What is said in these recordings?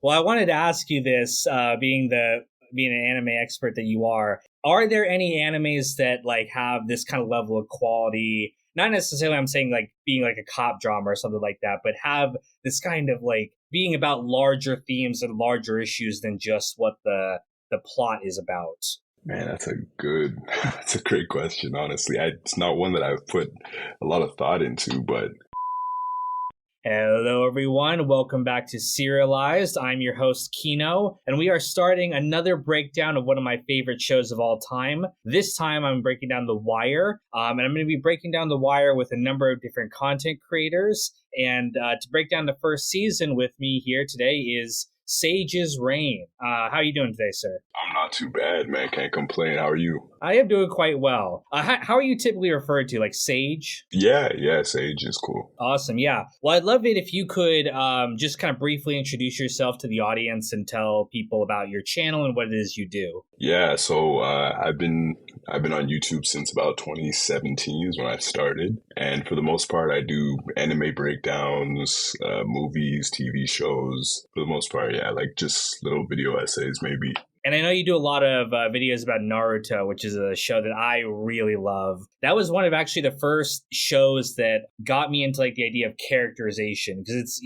Well, I wanted to ask you this, being an anime expert that you are there any animes that like have this kind of level of quality? Not necessarily I'm saying like being like a cop drama or something like that, but have this kind of like being about larger themes and larger issues than just what the plot is about. Man, that's a great question. Honestly, it's not one that I've put a lot of thought into, but Hello, everyone. Welcome back to Serialized. I'm your host, Kino, and we are starting another breakdown of one of my favorite shows of all time. This time, I'm breaking down The Wire, and I'm going to be breaking down The Wire with a number of different content creators. And to break down the first season with me here today is Sage's Reign. How are you doing today, sir? I'm not too bad, man. Can't complain. How are you? I am doing quite well. How are you typically referred to? Like Sage? Yeah, Sage is cool. Awesome. Yeah. Well, I'd love it if you could just kind of briefly introduce yourself to the audience and tell people about your channel and what it is you do. Yeah, so I've been on YouTube since about 2017 is when I started, and for the most part, I do anime breakdowns, movies, TV shows. For the most part, yeah, like just little video essays, maybe. And I know you do a lot of videos about Naruto, which is a show that I really love. That was one of actually the first shows that got me into like the idea of characterization because it's,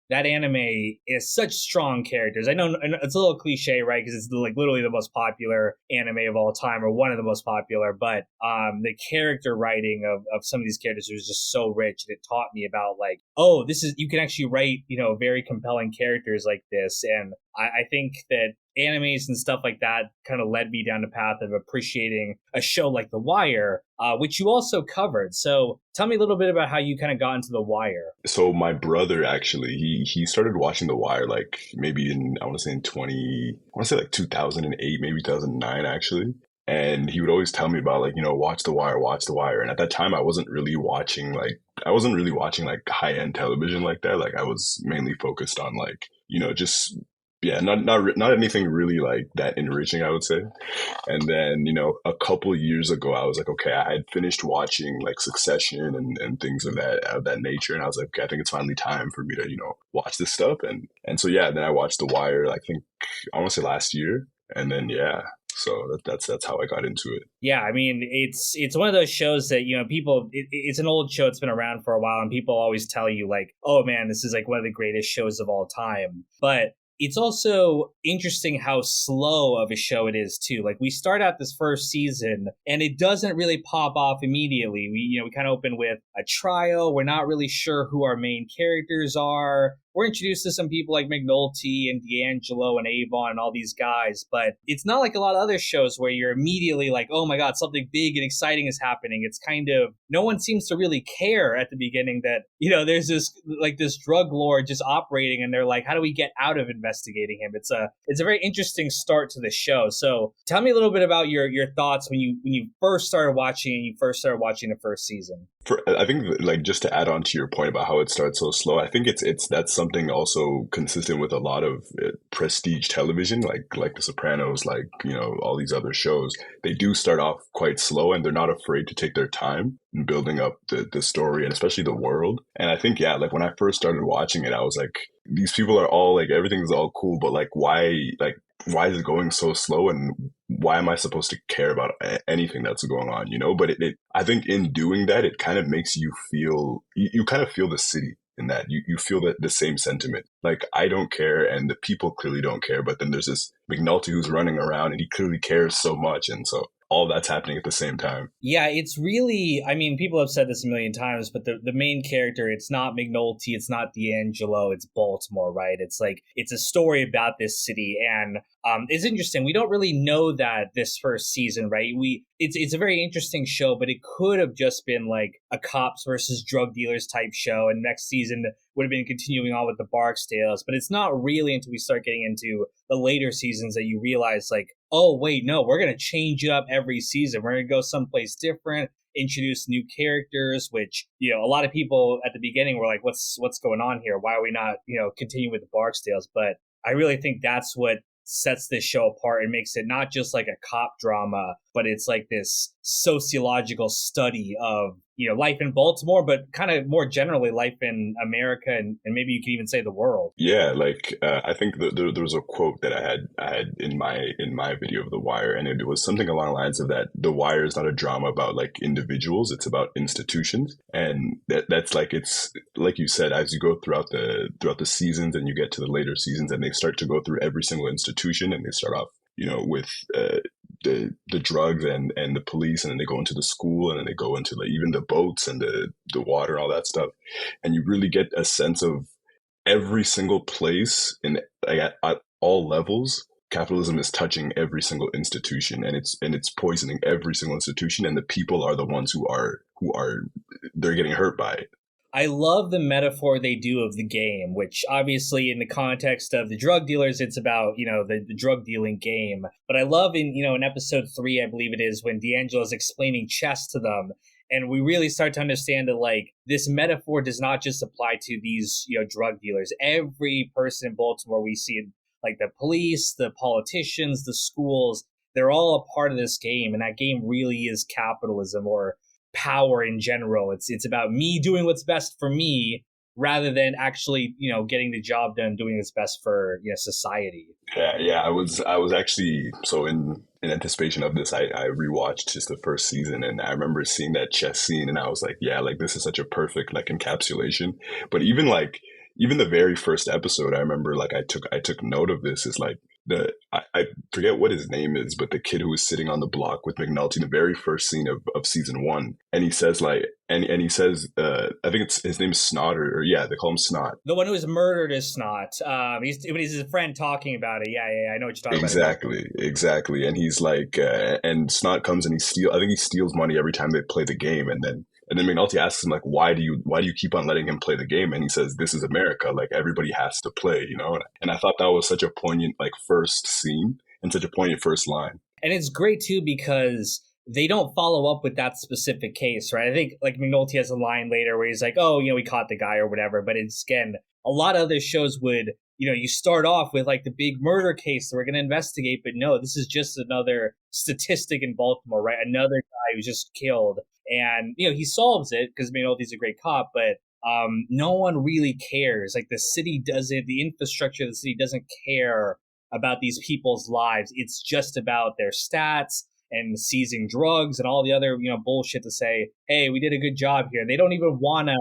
that anime is such strong characters. I know it's a little cliche, right? Because it's like literally the most popular anime of all time or one of the most popular. But the character writing of some of these characters was just so rich. And it taught me about like, oh, you can actually write, very compelling characters like this. And I think that animes and stuff like that kind of led me down the path of appreciating a show like The Wire, which you also covered. So tell me a little bit about how you kind of got into The Wire. So my brother actually, he started watching The Wire like maybe I want to say in 20, I want to say like 2008, maybe 2009 actually. And he would always tell me about like, watch The Wire, watch The Wire. And at that time I wasn't really watching like high-end television like that. Like I was mainly focused on like, just yeah, not anything really like that enriching, I would say. And then, a couple years ago, I was like, okay, I had finished watching like Succession and things of that nature, and I was like, okay, I think it's finally time for me to, watch this stuff. And so yeah, then I watched The Wire. I think I want to say last year, and then yeah. So that's how I got into it. Yeah, I mean, it's one of those shows that, people, it's an old show. It's been around for a while, and people always tell you like, oh man, this is like one of the greatest shows of all time. But it's also interesting how slow of a show it is too. Like we start out this first season and it doesn't really pop off immediately. We kind of open with a trial. We're not really sure who our main characters are. We're introduced to some people like McNulty and D'Angelo and Avon and all these guys, but it's not like a lot of other shows where you're immediately like, oh my God, something big and exciting is happening. It's kind of, no one seems to really care at the beginning that, there's this drug lord just operating and they're like, how do we get out of investigating him? It's a very interesting start to the show. So tell me a little bit about your thoughts when you first started watching the first season. I think like just to add on to your point about how it starts so slow, I think that's something also consistent with a lot of prestige television, like The Sopranos, like all these other shows. They do start off quite slow, and they're not afraid to take their time in building up the story and especially the world. And I think yeah, like when I first started watching it, I was like, these people are all like everything's all cool, but like why is it going so slow, and why am I supposed to care about anything that's going on, But I think in doing that, it kind of makes you feel, you kind of feel the city in that. You feel the same sentiment. Like, I don't care, and the people clearly don't care, but then there's this McNulty who's running around, and he clearly cares so much, and so all that's happening at the same time. Yeah, it's really, I mean, people have said this a million times, but the main character, it's not McNulty, it's not D'Angelo, it's Baltimore, right? It's like, it's a story about this city. And it's interesting. We don't really know that this first season, right? It's a very interesting show, but it could have just been like a cops versus drug dealers type show. And next season would have been continuing on with the Barksdales. But it's not really until we start getting into the later seasons that you realize like, oh, wait, no, we're going to change it up every season. We're going to go someplace different, introduce new characters, which, a lot of people at the beginning were like, what's going on here? Why are we not, continuing with the Barksdales? But I really think that's what sets this show apart and makes it not just like a cop drama, but it's like this sociological study of life in Baltimore, but kind of more generally life in America, and maybe you could even say the world. Yeah, like I think there was a quote that I had in my video of The Wire, and it was something along the lines of that The Wire is not a drama about like individuals; it's about institutions, and that's like it's like you said, as you go throughout the seasons, and you get to the later seasons, and they start to go through every single institution, and they start off with the drugs and the police, and then they go into the school, and then they go into like even the boats and the water, all that stuff, and you really get a sense of every single place in like, at all levels. Capitalism is touching every single institution, and it's poisoning every single institution, and the people are the ones who are they're getting hurt by it. I love the metaphor they do of the game, which obviously in the context of the drug dealers, it's about, the drug dealing game. But I love in episode 3, I believe it is, when D'Angelo is explaining chess to them. And we really start to understand that like this metaphor does not just apply to these, drug dealers. Every person in Baltimore we see, like the police, the politicians, the schools, they're all a part of this game. And that game really is capitalism, or power in general. It's about me doing what's best for me rather than actually, getting the job done, doing what's best for society. Yeah. I was actually so in anticipation of this. I rewatched just the first season, and I remember seeing that chess scene, and I was like, yeah, like this is such a perfect like encapsulation. But even the very first episode, I remember like I took note of this. Is like I forget what his name is, but the kid who was sitting on the block with McNulty in the very first scene of season 1, and he says like and he says I think it's his name is Snot, or yeah, they call him Snot. The one who was murdered is Snot. He's his friend talking about it. Yeah, I know what you're talking about. Exactly. And he's like, and Snot comes and I think he steals money every time they play the game, and then McNulty asks him like, why do you keep on letting him play the game? And he says, this is America. Like everybody has to play, And I thought that was such a poignant like first scene and such a poignant first line. And it's great too because they don't follow up with that specific case, right? I think like McNulty has a line later where he's like, oh, we caught the guy or whatever. But it's, again, a lot of other shows would, you start off with like the big murder case that we're going to investigate. But no, this is just another statistic in Baltimore, right? Another guy who's just killed. And, he solves it because McNulty's a great cop, but no one really cares. Like the city doesn't, the infrastructure of the city doesn't care about these people's lives. It's just about their stats and seizing drugs and all the other, bullshit to say, hey, we did a good job here. They don't even want to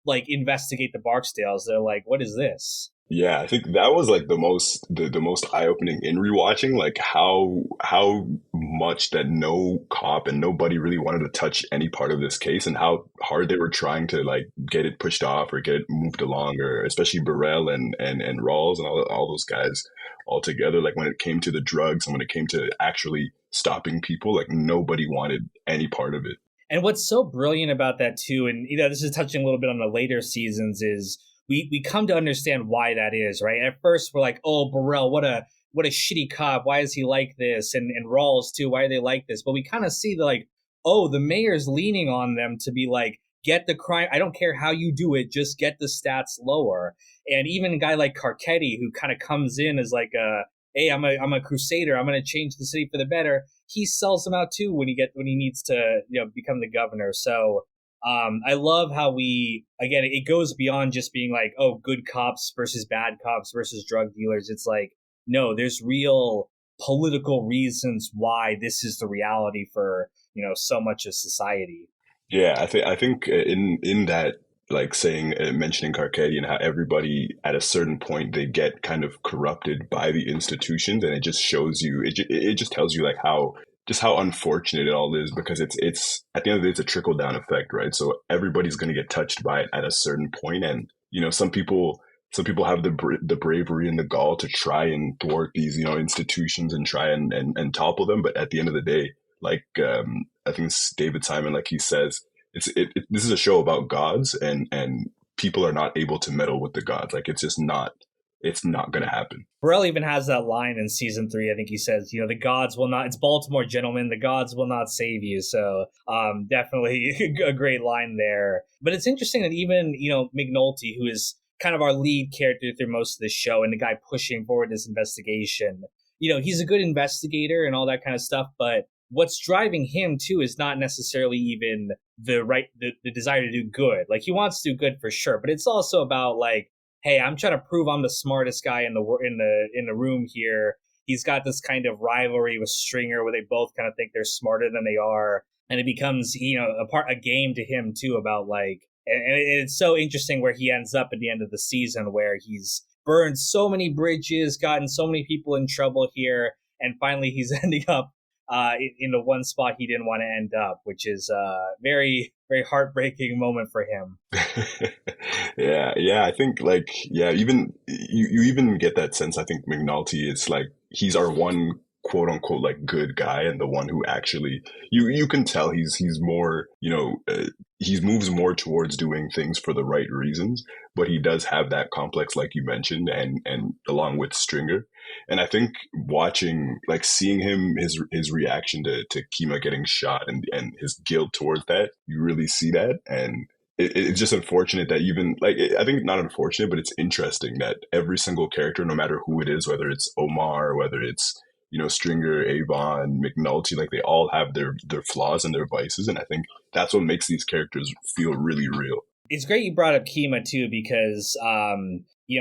like investigate the Barksdales. They're like, what is this? Yeah, I think that was like the most eye-opening in rewatching, like how much that no cop and nobody really wanted to touch any part of this case, and how hard they were trying to like get it pushed off or get it moved along, or especially Burrell and Rawls and all those guys all together. Like when it came to the drugs and when it came to actually stopping people, like nobody wanted any part of it. And what's so brilliant about that too, and this is touching a little bit on the later seasons, is we come to understand why that is, right? At first we're like, oh, Burrell, what a shitty cop. Why is he like this? And Rawls too, why are they like this? But we kind of see the like, oh, the mayor's leaning on them to be like, get the crime. I don't care how you do it, just get the stats lower. And even a guy like Carcetti, who kind of comes in as like hey, I'm a crusader. I'm going to change the city for the better. He sells them out too when he needs to become the governor. So I love how again, it goes beyond just being like, oh, good cops versus bad cops versus drug dealers. It's like, no, there's real political reasons why this is the reality for, so much of society. Yeah, I think in that, like saying mentioning Carcetti and how everybody at a certain point they get kind of corrupted by the institutions, and it just shows you it just tells you like how unfortunate it all is, because it's at the end of the day it's a trickle down effect, right? So everybody's going to get touched by it at a certain point, and some people have the bravery and the gall to try and thwart these institutions and try and topple them, but at the end of the day, like I think it's David Simon, like he says, this is a show about gods, and people are not able to meddle with the gods. Like it's not going to happen. Burrell even has that line in season 3. I think he says, the gods will not, it's Baltimore, gentlemen, the gods will not save you. So definitely a great line there. But it's interesting that even, McNulty, who is kind of our lead character through most of the show and the guy pushing forward this investigation, he's a good investigator and all that kind of stuff. But what's driving him too is not necessarily even the desire to do good. Like he wants to do good for sure, but it's also about like, hey, I'm trying to prove I'm the smartest guy in the room here. He's got this kind of rivalry with Stringer where they both kind of think they're smarter than they are, and it becomes a game to him too about like, and it's so interesting where he ends up at the end of the season where he's burned so many bridges, gotten so many people in trouble here, and finally he's ending up in the one spot he didn't want to end up, which is a very, very heartbreaking moment for him. Yeah, I think like yeah, even you even get that sense. I think McNulty is like he's our one quote unquote like good guy and the one who actually you can tell he's more he moves more towards doing things for the right reasons, but he does have that complex like you mentioned, and along with Stringer. And I think watching like seeing his reaction to Kima getting shot and his guilt towards that, you really see that. And it's just unfortunate that even like I think not unfortunate, but it's interesting that every single character, no matter who it is, whether it's Omar, whether it's Stringer, Avon, McNulty, like they all have their flaws and their vices, and I think that's what makes these characters feel really real. It's great you brought up Kima too because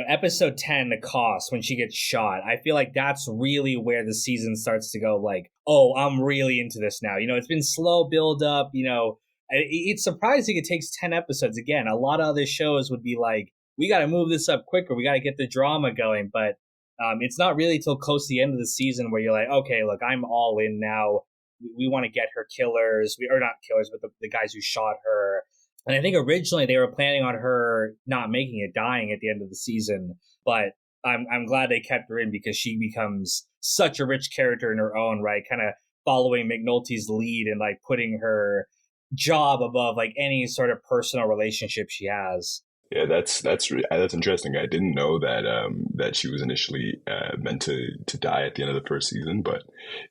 episode 10, the cost, when she gets shot, I feel like that's really where the season starts to go like, oh, I'm really into this now. It's been slow build up. It's surprising it takes 10 episodes. Again, a lot of other shows would be like, we got to move this up quicker, we got to get the drama going, but it's not really till close to the end of the season where you're like, okay, look, I'm all in now. We want to get her killers, or not killers, but the guys who shot her. And I think originally they were planning on her not making it, dying at the end of the season. But I'm glad they kept her in because she becomes such a rich character in her own right, kind of following McNulty's lead and like putting her job above like any sort of personal relationship she has. Yeah, that's interesting. I didn't know that that she was initially meant to die at the end of the first season, but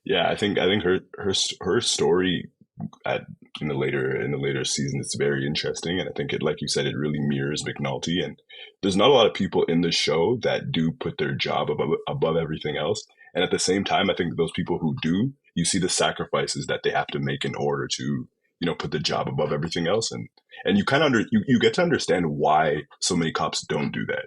yeah, I think her story at in the later season it's very interesting, and I think it like you said it really mirrors McNulty. And there's not a lot of people in the show that do put their job above everything else, and at the same time, I think those people who do, you see the sacrifices that they have to make in order to put the job above everything else, and you kind of you get to understand why so many cops don't do that.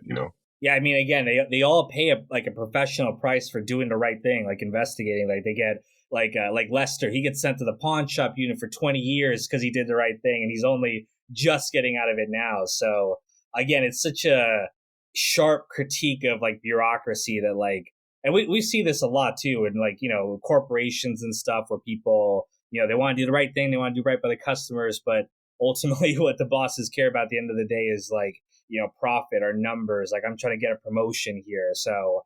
Yeah, I mean, again, they all pay a professional price for doing the right thing, like investigating. Like they get like Lester, he gets sent to the pawn shop unit for 20 years because he did the right thing, and he's only just getting out of it now. So again, it's such a sharp critique of like bureaucracy that like, and we see this a lot too, in like corporations and stuff where people they want to do the right thing, they want to do right by the customers, but ultimately what the bosses care about at the end of the day is like profit or numbers. Like I'm trying to get a promotion here. So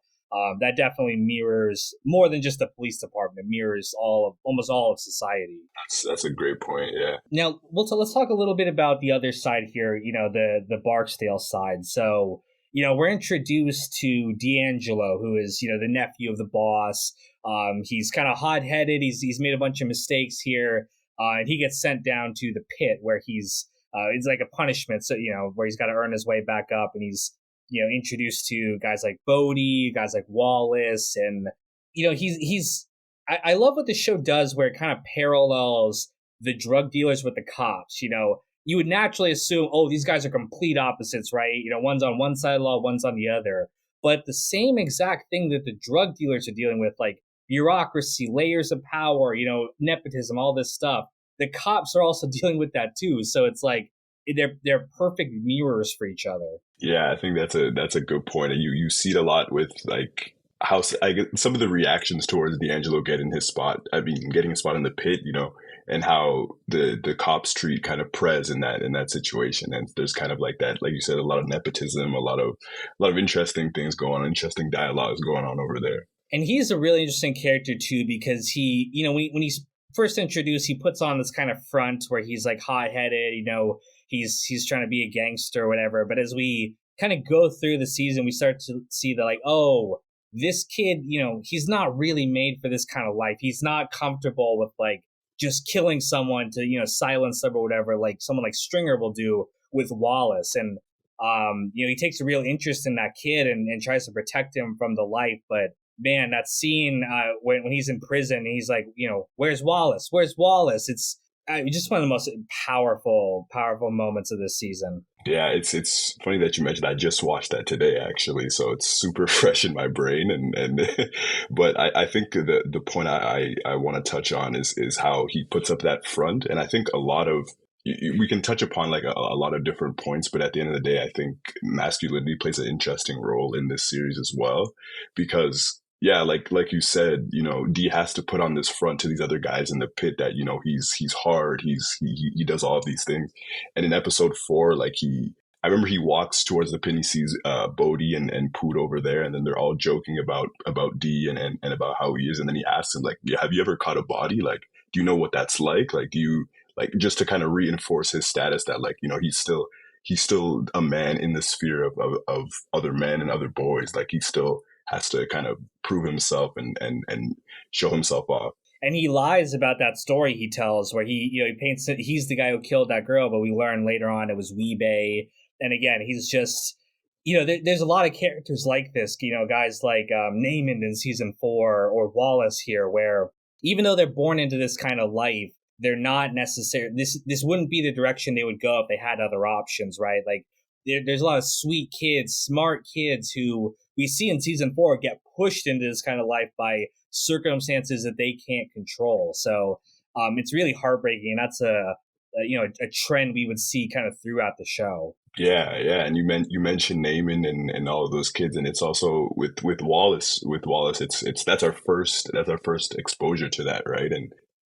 that definitely mirrors more than just the police department. It mirrors almost all of society. That's a great point. Yeah. Now let's talk a little bit about the other side here. The Barksdale side. So we're introduced to D'Angelo, who is the nephew of the boss. He's kind of hot headed. He's made a bunch of mistakes here, and he gets sent down to the pit where he's it's like a punishment. So where he's got to earn his way back up, and he's introduced to guys like Bodie, guys like Wallace, and he's I love what the show does where it kind of parallels the drug dealers with the cops. You would naturally assume, oh, these guys are complete opposites, right? One's on one side of the law, one's on the other. But the same exact thing that the drug dealers are dealing with, like bureaucracy, layers of power, nepotism, all this stuff, the cops are also dealing with that too. So it's like they're perfect mirrors for each other. Yeah, I think that's a good point. And you see it a lot with like how some of the reactions towards D'Angelo getting his spot. I mean, getting a spot in the pit, and how the cops treat kind of Prez in that situation. And there's kind of like that, like you said, a lot of nepotism, a lot of interesting things going on, interesting dialogues going on over there. And he's a really interesting character too because he, when he's first introduced, he puts on this kind of front where he's like hot headed, he's trying to be a gangster or whatever. But as we kind of go through the season, we start to see that like, oh, this kid, he's not really made for this kind of life. He's not comfortable with like just killing someone to, silence them or whatever, like someone like Stringer will do with Wallace. And, he takes a real interest in that kid and tries to protect him from the life. But man, that scene when he's in prison and he's like, where's Wallace? Where's Wallace? It's just one of the most powerful moments of this season. Yeah, it's funny that you mentioned. I just watched that today, actually, so it's super fresh in my brain. And but I think the point I want to touch on is how he puts up that front, and I think a lot of we can touch upon like a lot of different points, but at the end of the day, I think masculinity plays an interesting role in this series as well, because yeah, like you said, D has to put on this front to these other guys in the pit that he's hard, he does all of these things, and in episode 4, like I remember he walks towards the pin. He sees Bodhi and Poot over there, and then they're all joking about D and about how he is. And then he asks him, like, yeah, have you ever caught a body? Like, do you know what that's like? Like, do you like just to kind of reinforce his status that like he's still a man in the sphere of other men and other boys. Like he still has to kind of prove himself and show himself off. And he lies about that story he tells where he paints it, he's the guy who killed that girl, but we learn later on it was Weebay. And again, he's just there's a lot of characters like this, guys like Naaman in season 4 or Wallace here, where even though they're born into this kind of life, they're not necessarily this wouldn't be the direction they would go if they had other options, right? Like there's a lot of sweet kids, smart kids who we see in season 4 get pushed into this kind of life by circumstances that they can't control. So it's really heartbreaking, and that's a trend we would see kind of throughout the show. Yeah, yeah, and you mentioned Naaman and all of those kids, and it's also with Wallace. With Wallace, it's that's our first exposure to that, right?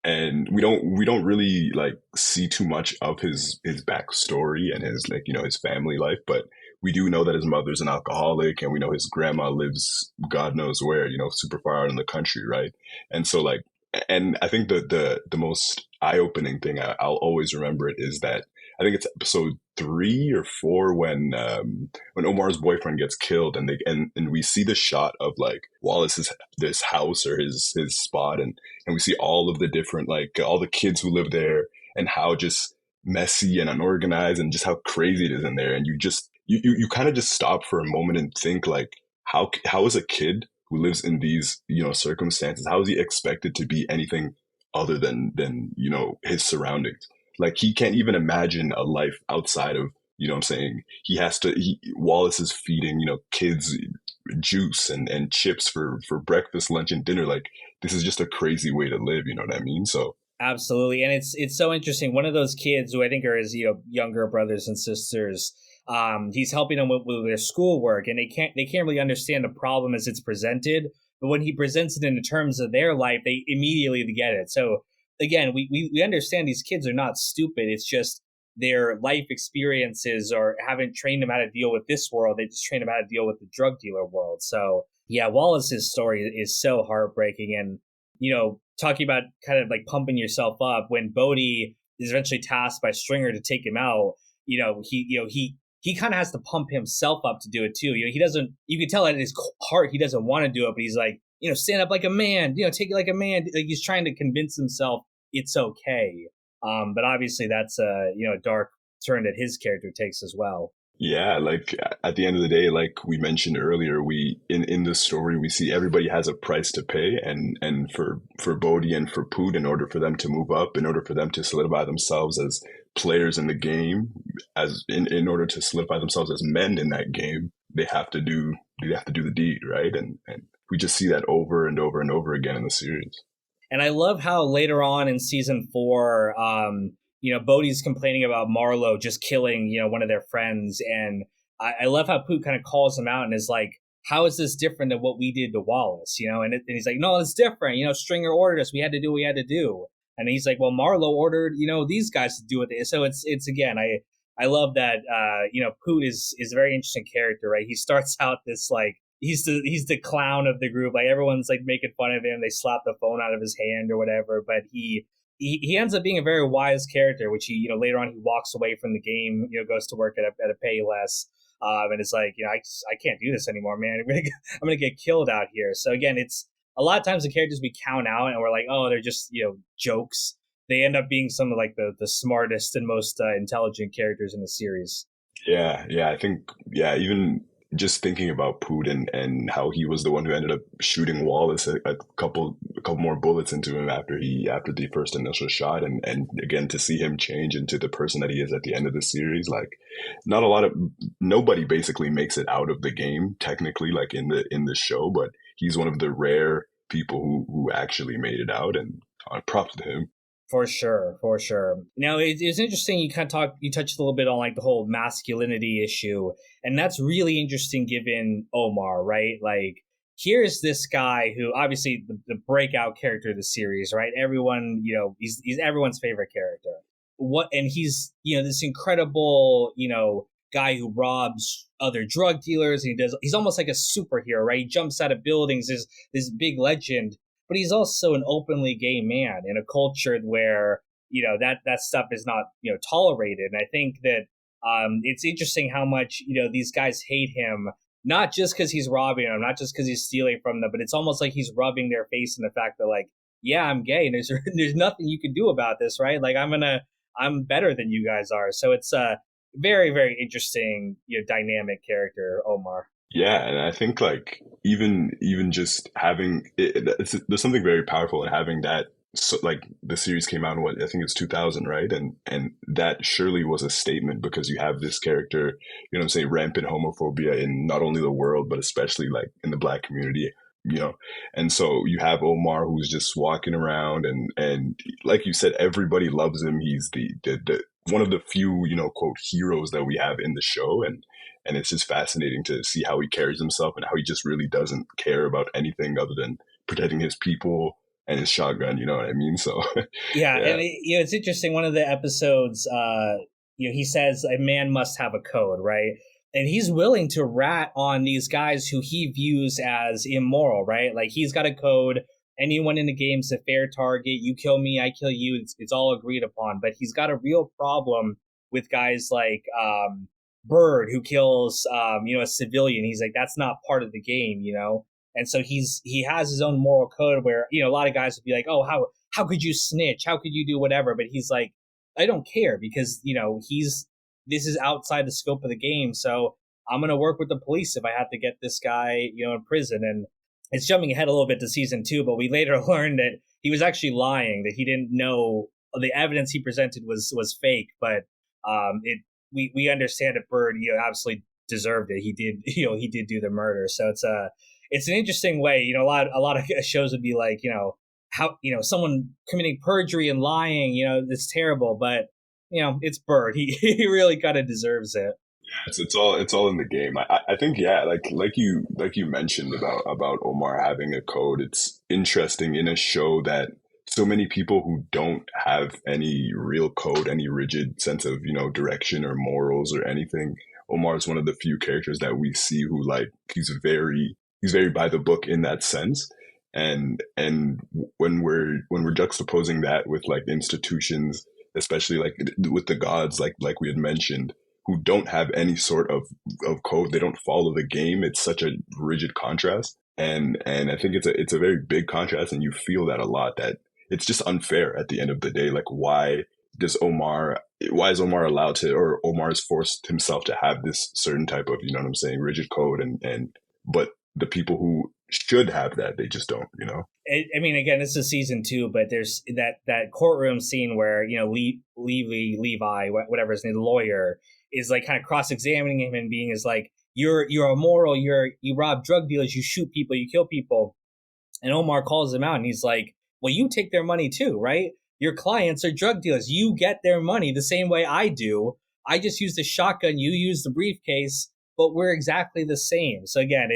And we don't really like see too much of his backstory and his like his family life, but we do know that his mother's an alcoholic, and we know his grandma lives God knows where, super far out in the country, right? And so like, and I think the most eye opening thing I'll always remember it is that I think it's episode 3 or 4 when Omar's boyfriend gets killed, and we see the shot of like Wallace's this house or his spot, and we see all of the different like all the kids who live there and how just messy and unorganized and just how crazy it is in there, and you kind of just stop for a moment and think like how is a kid who lives in these circumstances, how is he expected to be anything other than his surroundings? Like he can't even imagine a life outside of, what I'm saying? Wallace is feeding, kids juice and chips for breakfast, lunch, and dinner. Like this is just a crazy way to live, you know what I mean? So Absolutely, and it's so interesting. One of those kids who I think are his younger brothers and sisters, he's helping them with their schoolwork, and they can't really understand the problem as it's presented. But when he presents it in the terms of their life, they immediately get it. So again, we understand these kids are not stupid. It's just their life experiences or haven't trained them how to deal with this world. They just train them how to deal with the drug dealer world. So yeah, Wallace's story is so heartbreaking, and talking about kind of like pumping yourself up when Bodhi is eventually tasked by Stringer to take him out. He kind of has to pump himself up to do it too. He doesn't. You can tell in his heart he doesn't want to do it, but he's like, stand up like a man. Take it like a man. Like he's trying to convince himself it's okay. But obviously that's a dark turn that his character takes as well. yeah, like at the end of the day, like we mentioned earlier, we in this story we see everybody has a price to pay, and for Bodhi and for Poot, in order for them to move up, in order for them to solidify themselves as players in the game, as in order to solidify themselves as men in that game, they have to do the deed, right? And we just see that over and over and over again in the series. And I love how later on in season 4, Bodhi's complaining about Marlowe just killing, one of their friends. And I love how Poot kind of calls him out and is like, how is this different than what we did to Wallace? And he's like, no, it's different. Stringer ordered us. We had to do what we had to do. And he's like, well, Marlowe ordered, these guys to do it. So it's again, I love that, Poot is a very interesting character, right? He starts out this like, he's the clown of the group. Like everyone's like making fun of him. They slap the phone out of his hand or whatever. But he ends up being a very wise character, which he later on he walks away from the game. Goes to work at a Payless, and it's like I can't do this anymore, man. I'm gonna get killed out here. So again, it's a lot of times the characters we count out and we're like, oh, they're just jokes. They end up being some of like the smartest and most intelligent characters in the series. Yeah, yeah, I think, yeah, even just thinking about Putin and how he was the one who ended up shooting Wallace a couple more bullets into him after the first initial shot, and again to see him change into the person that he is at the end of the series, like not a lot of nobody basically makes it out of the game technically, like in the show, but he's one of the rare people who actually made it out, and props to him. For sure, for sure. Now it's interesting. You touched a little bit on like the whole masculinity issue, and that's really interesting given Omar, right? Like, here's this guy who obviously the breakout character of the series, right? Everyone, he's everyone's favorite character. And he's this incredible guy who robs other drug dealers, and he's almost like a superhero, right? He jumps out of buildings, is this big legend, but he's also an openly gay man in a culture where that stuff is not tolerated. And I think that it's interesting how much these guys hate him, not just because he's robbing them, not just because he's stealing from them, but it's almost like he's rubbing their face in the fact that, like, yeah, I'm gay, and there's nothing you can do about this, right? Like, I'm better than you guys are. So it's a very, very interesting dynamic character, Omar. Yeah, and I think like even just having there's something very powerful in having that. So, like the series came out in what I think it's 2000, right? And that surely was a statement because you have this character, what I'm saying, rampant homophobia in not only the world but especially like in the Black community, you know. And so you have Omar who's just walking around, and like you said, everybody loves him. He's the one of the few quote heroes that we have in the show, and it's just fascinating to see how he carries himself and how he just really doesn't care about anything other than protecting his people and his shotgun. You know what I mean? So Yeah, yeah, and it's interesting. One of the episodes, he says a man must have a code, right? And he's willing to rat on these guys who he views as immoral, right? Like, he's got a code. Anyone in the game's a fair target. You kill me, I kill you. It's all agreed upon. But he's got a real problem with guys like Bird, who kills a civilian. He's like, that's not part of the game. And so he has his own moral code where a lot of guys would be like, oh, how could you snitch? How could you do whatever? But he's like, I don't care, because this is outside the scope of the game. So I'm gonna work with the police if I have to get this guy in prison. And it's jumping ahead a little bit to season 2, but we later learned that he was actually lying, that he didn't know the evidence he presented was fake. But it we understand that Bird absolutely deserved it. He did he did do the murder. So it's an interesting way. A lot of shows would be like, how someone committing perjury and lying, it's terrible, but it's Bird. He really kind of deserves it. it's all in the game. I think yeah, like you mentioned about Omar having a code. It's interesting in a show that so many people who don't have any real code, any rigid sense of direction or morals or anything. Omar is one of the few characters that we see who like he's very by the book in that sense. And when we're juxtaposing that with like institutions, especially like with the gods, like we had mentioned, who don't have any sort of code, they don't follow the game. It's such a rigid contrast, and I think it's a very big contrast, and you feel that a lot. That it's just unfair at the end of the day. Like does Omar? Why is Omar allowed to, or Omar has forced himself to have this certain type of, what I'm saying, rigid code, and but the people who should have that, they just don't, I mean, again, this is season 2, but there's that courtroom scene where Levi, whatever his name, the lawyer, is like kind of cross-examining him and being is like, you're immoral, you rob drug dealers, you shoot people, you kill people. And Omar calls him out, and he's like, well, you take their money too, right? Your clients are drug dealers. You get their money the same way I do. I just use the shotgun, you use the briefcase, but we're exactly the same. So again,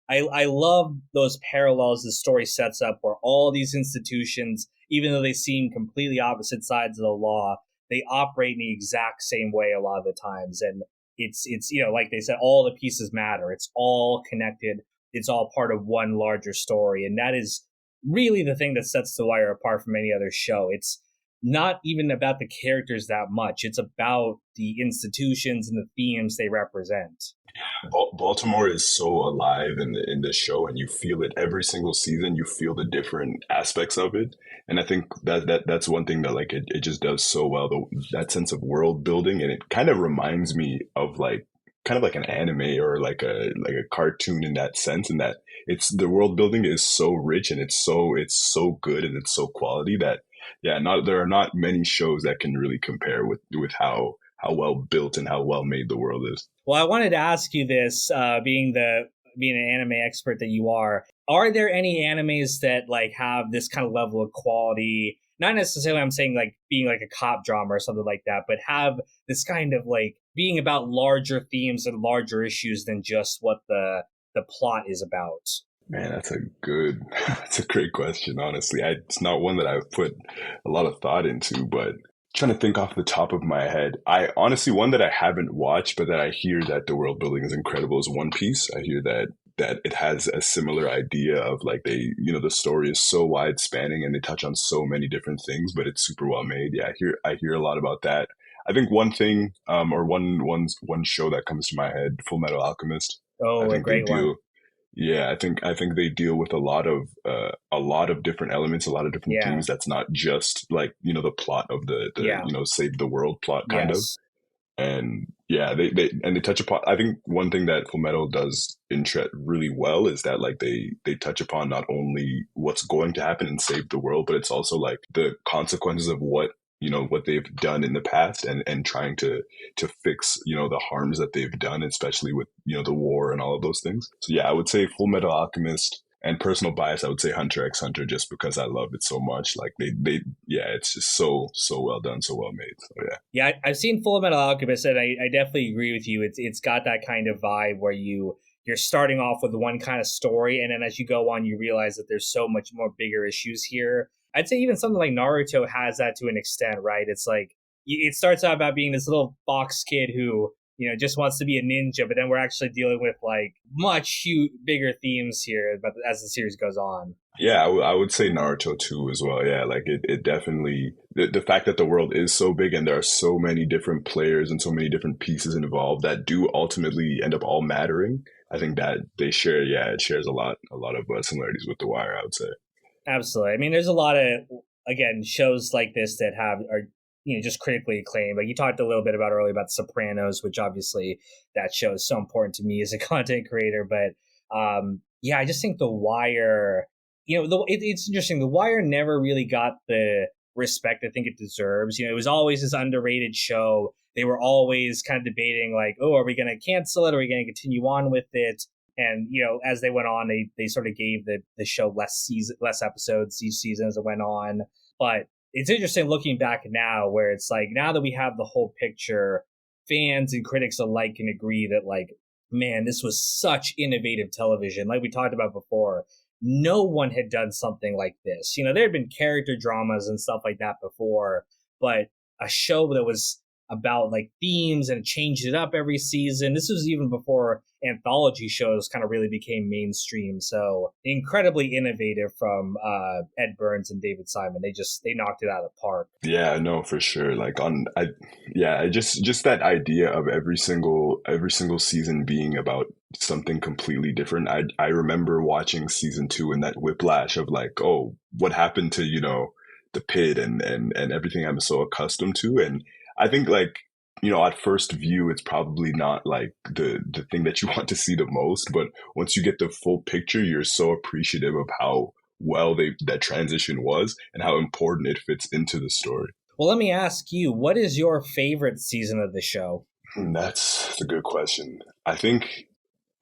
I love those parallels the story sets up, where all these institutions, even though they seem completely opposite sides of the law, they operate in the exact same way a lot of the times. And it's like they said, all the pieces matter. It's all connected. It's all part of one larger story. And that is really the thing that sets The Wire apart from any other show. It's not even about the characters that much. It's about the institutions and the themes they represent. Baltimore is so alive in this show, and you feel it every single season. You feel the different aspects of it, and I think that's one thing that like it just does so well. That sense of world building, and it kind of reminds me of like kind of like an anime or like a cartoon in that sense, in that it's the world building is so rich and it's so good and it's so quality that yeah, not there are not many shows that can really compare with how well built and how well made the world is. Well, I wanted to ask you this, being an anime expert that you are. Are there any animes that like have this kind of level of quality? Not necessarily, I'm saying like being like a cop drama or something like that, but have this kind of like being about larger themes and larger issues than just what the plot is about. Man, that's a good, that's a great question. Honestly, it's not one that I've put a lot of thought into, but trying to think off the top of my head, I honestly one that I haven't watched, but that I hear that the world building is incredible is One Piece. I hear that it has a similar idea of like the story is so wide spanning and they touch on so many different things, but it's super well made. Yeah, I hear a lot about that. I think one thing, or one show that comes to my head, Full Metal Alchemist. I Oh, a think they great one. deal yeah, I think they deal with a lot of different elements, a lot of different Yeah. themes. That's not just like the plot of the Yeah. save the world plot kind of. Yes. And yeah, they touch upon. I think one thing that Fullmetal does really well is that like they touch upon not only what's going to happen and save the world, but it's also like the consequences of what they've done in the past and trying to fix the harms that they've done, especially with the war and all of those things. So yeah, I would say Full Metal Alchemist. And personal bias, I would say Hunter x Hunter, just because I love it so much. Like yeah, it's just so well done, so well made. So yeah. Yeah, I've seen Full Metal Alchemist, and I definitely agree with you. It's got that kind of vibe where you're starting off with one kind of story, and then as you go on, you realize that there's so much more bigger issues here. I'd say even something like Naruto has that to an extent, right? It's like it starts out about being this little fox kid who just wants to be a ninja, but then we're actually dealing with like much bigger themes here. But as the series goes on, Yeah, I would say Naruto too as well. Yeah, like it definitely the fact that the world is so big and there are so many different players and so many different pieces involved that do ultimately end up all mattering. I think that it shares a lot of similarities with The Wire, I would say. absolutely. I mean, there's a lot of again shows like this that have are just critically acclaimed. Like you talked a little bit about earlier about Sopranos, which obviously that show is so important to me as a content creator. But yeah, I just think The Wire. It's interesting. The Wire never really got the respect I think it deserves. It was always this underrated show. They were always kind of debating like, oh, are we going to cancel it? Are we going to continue on with it? And as they went on, they sort of gave the show less episodes each season as it went on. But it's interesting looking back now, where it's like now that we have the whole picture, fans and critics alike can agree that like, man, this was such innovative television. Like we talked about before, no one had done something like this. There had been character dramas and stuff like that before, but a show that was about like themes and changed it up every season. This was even before anthology shows kind of really became mainstream. So incredibly innovative from Ed Burns and David Simon. They knocked it out of the park. Yeah, no, for sure. Like I just that idea of every single season being about something completely different. I remember watching season 2 and that whiplash of like, oh, what happened to, the pit and everything I'm so accustomed to. And I think like, at first view, it's probably not like the thing that you want to see the most, but once you get the full picture, you're so appreciative of how well that transition was and how important it fits into the story. Well, let me ask you, what is your favorite season of the show? That's a good question. I think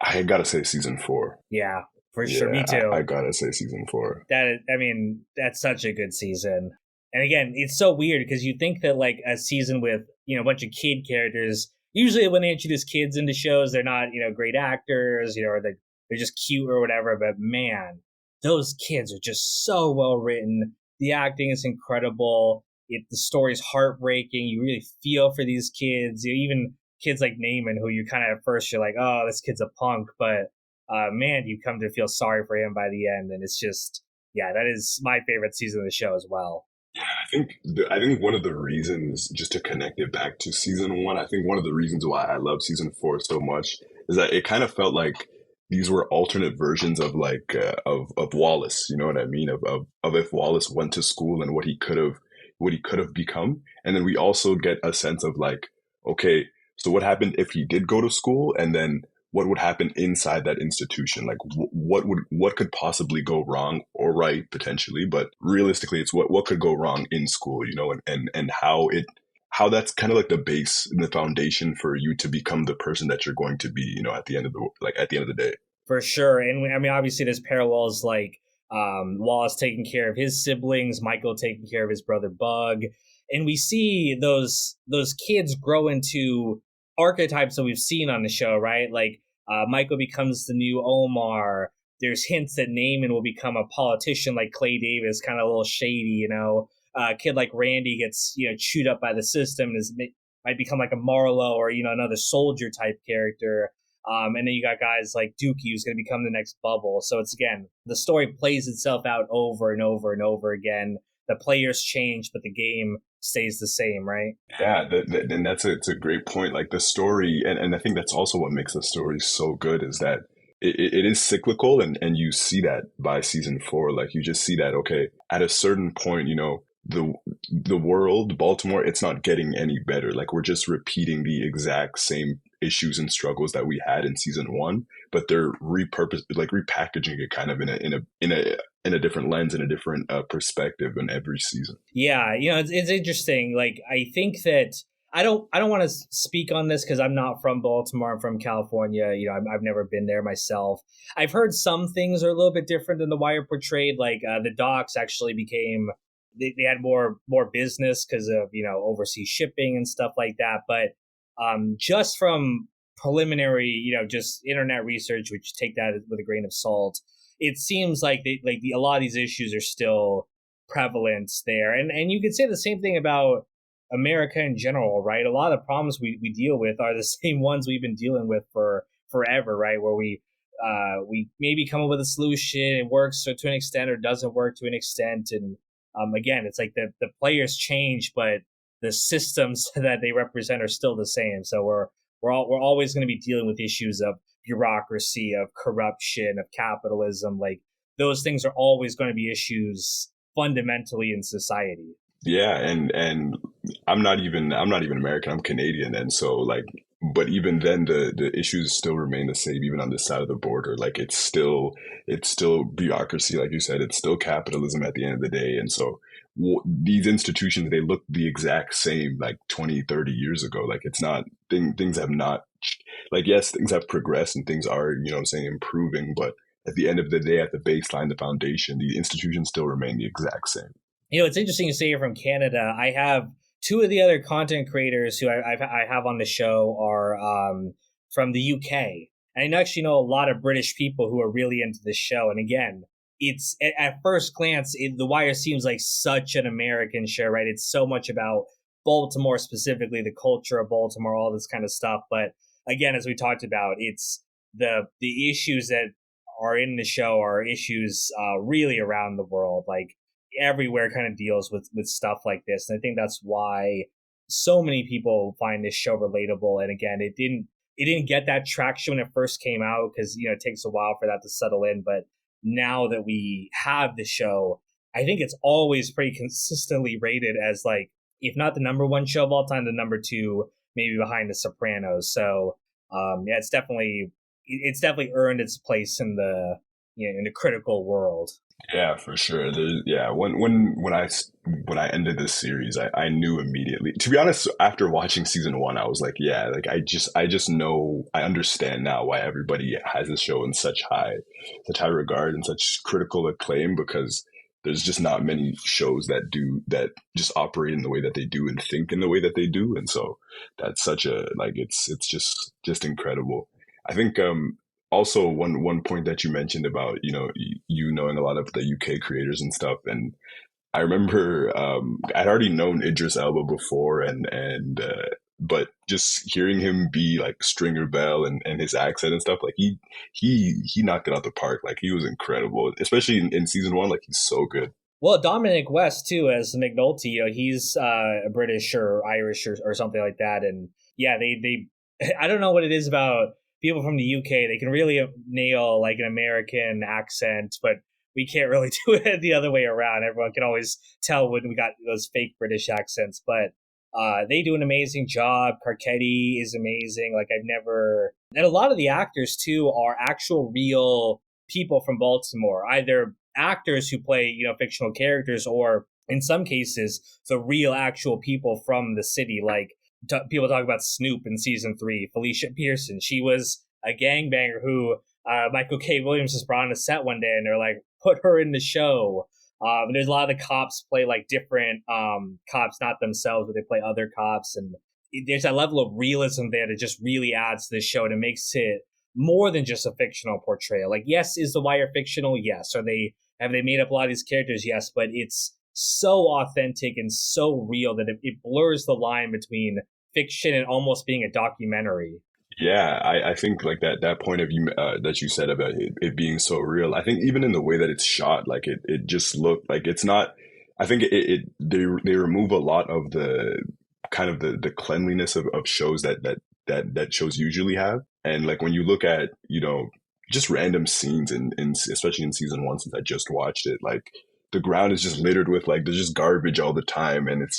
I gotta say season 4. Yeah, for sure. Me Yeah, I too. gotta say season 4. I mean, that's such a good season. And again, it's so weird because you think that like a season with a bunch of kid characters. Usually, when they introduce kids into shows, they're not great actors, or they're just cute or whatever. But man, those kids are just so well written. The acting is incredible. The story's heartbreaking. You really feel for these kids. Even kids like Naaman, who you kind of at first you're like, oh, this kid's a punk, but man, you come to feel sorry for him by the end, and it's just yeah, that is my favorite season of the show as well. I think one of the reasons, just to connect it back to season 1, I think one of the reasons why I love season 4 so much is that it kind of felt like these were alternate versions of like of Wallace. You know what I mean? Of if Wallace went to school and what he could have become, and then we also get a sense of like, okay, So what happened if he did go to school, and then what would happen inside that institution? Like what could possibly go wrong or right potentially, but realistically, it's what could go wrong in school, you know, and how that's kind of like the base and the foundation for you to become the person that you're going to be, you know, at the end of the day. For sure. And I mean, obviously, there's parallels like Wallace taking care of his siblings, Michael taking care of his brother Bug. And we see those kids grow into archetypes that we've seen on the show, right? Like Michael becomes the new Omar. There's hints that Naaman will become a politician like Clay Davis, kind of a little shady, you know. A kid like Randy gets, you know, chewed up by the system and might become like a Marlowe or, you know, another soldier type character. And then you got guys like Dookie, who's going to become the next Bubble. So it's, again, the story plays itself out over and over and over again. The players change, but the game stays the same, right? Yeah, and it's a great point. Like the story, and I think that's also what makes the story so good is that it is cyclical, and you see that by season four. Like you just see that, okay, at a certain point, you know, the world, Baltimore, it's not getting any better. Like we're just repeating the exact same issues and struggles that we had in season one, but they're repackaging it kind of in a different lens, in a different perspective in every season. Yeah, you know, it's interesting. Like, I think that I don't want to speak on this because I'm not from Baltimore. I'm from California. You know, I've never been there myself. I've heard some things are a little bit different than the Wire portrayed. Like the docks actually became they had more business because of, you know, overseas shipping and stuff like that. But just from preliminary, you know, just internet research, which take that with a grain of salt, it seems like a lot of these issues are still prevalent there. And you could say the same thing about America in general, right? A lot of the problems we deal with are the same ones we've been dealing with for forever, right? Where we maybe come up with a solution, it works to an extent or doesn't work to an extent. And again, it's like the players change, but the systems that they represent are still the same. So we're always going to be dealing with issues of bureaucracy, of corruption, of capitalism. Like those things are always going to be issues fundamentally in society. Yeah, and I'm not even American. I'm Canadian, and so like, but even then, the issues still remain the same, even on this side of the border. Like it's still bureaucracy, like you said. It's still capitalism at the end of the day, and so these institutions, they look the exact same like 20, 30 years ago. Like it's not things have not, like, yes, things have progressed and things are, you know what I'm saying, improving, but at the end of the day, at the baseline, the foundation, the institutions still remain the exact same. You know, it's interesting to say you're from Canada. I have two of the other content creators who I have on the show are from the UK. And I actually know a lot of British people who are really into this show. And again, it's at first glance, The Wire seems like such an American show, right? It's so much about Baltimore specifically, the culture of Baltimore, all this kind of stuff. But again, as we talked about, it's the issues that are in the show are issues really around the world. Like everywhere kind of deals with stuff like this, and I think that's why so many people find this show relatable. And again, it didn't get that traction when it first came out because, you know, it takes a while for that to settle in. But now that we have the show, I think it's always pretty consistently rated as, like, if not the number one show of all time, the number two, maybe behind the Sopranos. So yeah, it's definitely earned its place in the, you know, in the critical world. Yeah, for sure. Yeah, when I ended this series, I knew immediately. To be honest, after watching season one, I was like, yeah, like I just know, I understand now why everybody has this show in such high regard and such critical acclaim, because there's just not many shows that just operate in the way that they do and think in the way that they do, and so that's such a, like, it's just incredible. I think also one point that you mentioned about, you know, you knowing a lot of the UK creators and stuff, and I remember I'd already known Idris Elba before, and but just hearing him be like Stringer Bell and his accent and stuff, like he knocked it out the park. Like he was incredible, especially in season one. Like he's so good. Well, Dominic West too as McNulty. You know, he's a British or Irish or something like that. And yeah, they I don't know what it is about people from the UK. They can really nail like an American accent, but we can't really do it the other way around. Everyone can always tell when we got those fake British accents. But They do an amazing job. Carcetti is amazing. Like I've never, and a lot of the actors too are actual real people from Baltimore, either actors who play fictional characters, or in some cases the real actual people from the city. Like people talk about Snoop in season 3, Felicia Pearson. She was a gangbanger who Michael K. Williams just brought on a set one day, and they're like, put her in the show. There's a lot of the cops play like different cops, not themselves, but they play other cops, and there's that level of realism there that just really adds to the show, and it makes it more than just a fictional portrayal. Like, yes, is The Wire fictional? Yes. Have they made up a lot of these characters? Yes, but it's so authentic and so real that it blurs the line between fiction and almost being a documentary. Yeah, I think like that point of view that you said about it being so real. I think even in the way that it's shot, like it just looked like it's not. I think they remove a lot of the kind of the cleanliness of shows that shows usually have. And like when you look at just random scenes in especially in season 1, since I just watched it, like the ground is just littered with like there's just garbage all the time, and it